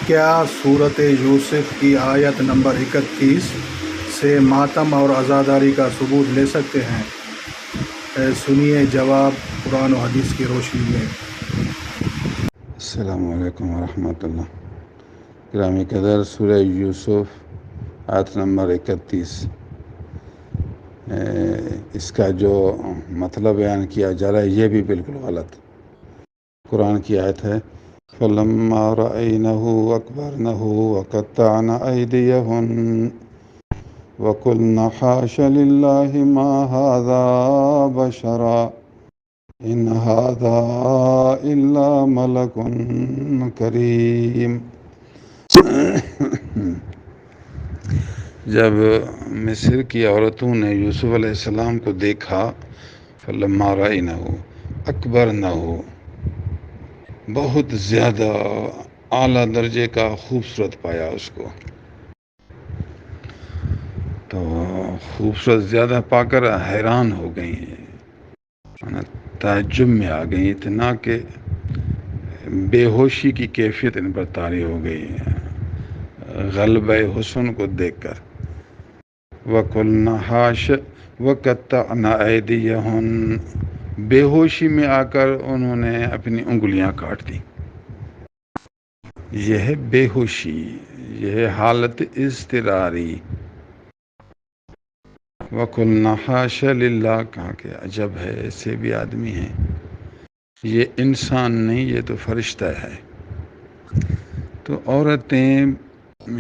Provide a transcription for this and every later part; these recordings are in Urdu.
کیا صورت یوسف کی آیت نمبر 31 سے ماتم اور عزاداری کا ثبوت لے سکتے ہیں؟ سنیے جواب قرآن و حدیث کی روشنی میں۔ السلام علیکم ورحمۃ اللہ۔ گرامی قدر، سورہ یوسف آیت نمبر 31، اس کا جو مطلب بیان کیا جا رہا ہے یہ بھی بالکل غلط۔ قرآن کی آیت ہے فَلَمَّا رَأَيْنَهُ أَكْبَرْنَهُ وَقَطَّعْنَ أَيْدِيَهُنَّ وَقُلْنَ حَاشَ لِلَّهِ مَا هَذَا بَشَرًا إِنْ هَذَا إِلَّا مَلَكٌ كَرِيمٌ۔ جب مصر کی عورتوں نے یوسف علیہ السلام کو دیکھا، فَلَمَّا رَأَيْنَهُ أَكْبَرْنَهُ، بہت زیادہ اعلیٰ درجے کا خوبصورت پایا اس کو، تو خوبصورت زیادہ پا کر حیران ہو گئی، تعجب میں آ گئی، اتنا کہ بے ہوشی کی کیفیت ان پر طاری ہو گئی غلبہ حسن کو دیکھ کر۔ وَقُلْنَ حَاشَ وَقَطَّعْنَ أَيْدِيَهُنَّ، بے ہوشی میں آ کر انہوں نے اپنی انگلیاں کاٹ دیں۔ یہ ہے بے ہوشی، یہ ہے حالت اضطراری۔ وَقُلْنَ حَاشَ لِلَّهِ، کہا کہ عجب ہے، ایسے بھی آدمی ہیں، یہ انسان نہیں، یہ تو فرشتہ ہے۔ تو عورتیں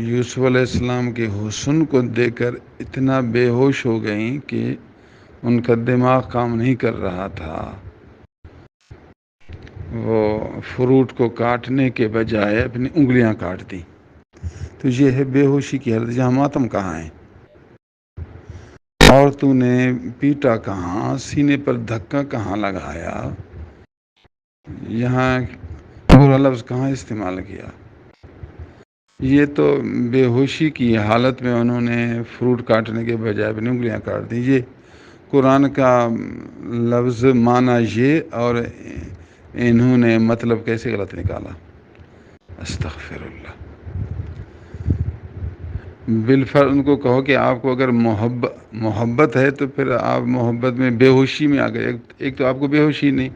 یوسف علیہ السلام کے حسن کو دیکھ کر اتنا بے ہوش ہو گئیں کہ ان کا دماغ کام نہیں کر رہا تھا، وہ فروٹ کو کاٹنے کے بجائے اپنی انگلیاں کاٹ دیں۔ تو یہ ہے بے ہوشی کی حالت۔ جہاں ماتم کہاں ہے، اور تو نے پیٹا کہاں، سینے پر دھکا کہاں لگایا، یہاں پورا لفظ کہاں استعمال کیا؟ یہ تو بے ہوشی کی حالت میں انہوں نے فروٹ کاٹنے کے بجائے اپنی انگلیاں کاٹ دی۔ یہ قرآن کا لفظ معنی یہ، اور انہوں نے مطلب کیسے غلط نکالا، استغفر اللہ۔ بالفعل ان کو کہو کہ آپ کو اگر محبت ہے تو پھر آپ محبت میں بے ہوشی میں آ گئے۔ ایک تو آپ کو بے ہوشی نہیں،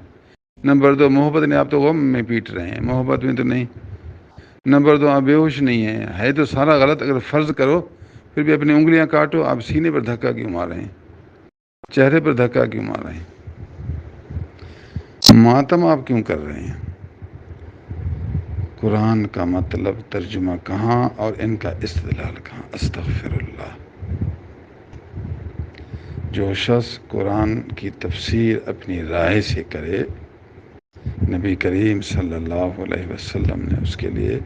نمبر دو محبت نہیں، آپ تو غم میں پیٹ رہے ہیں، محبت میں تو نہیں۔ نمبر دو آپ بے ہوش نہیں ہیں، ہے تو سارا غلط۔ اگر فرض کرو پھر بھی اپنی انگلیاں کاٹو، آپ سینے پر دھکا کیوں مار رہے ہیں، چہرے پر دھکا کیوں مار رہے ہیں، ماتم آپ کیوں کر رہے ہیں؟ قرآن کا مطلب ترجمہ کہاں اور ان کا استدلال کہاں، استغفر اللہ۔ جو شخص قرآن کی تفسیر اپنی رائے سے کرے، نبی کریم صلی اللہ علیہ وسلم نے اس کے لیے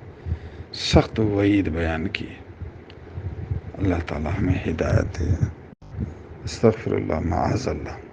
سخت وعید بیان کی۔ اللہ تعالی ہمیں ہدایت دے۔ استغفر اللہ، معاذ اللہ۔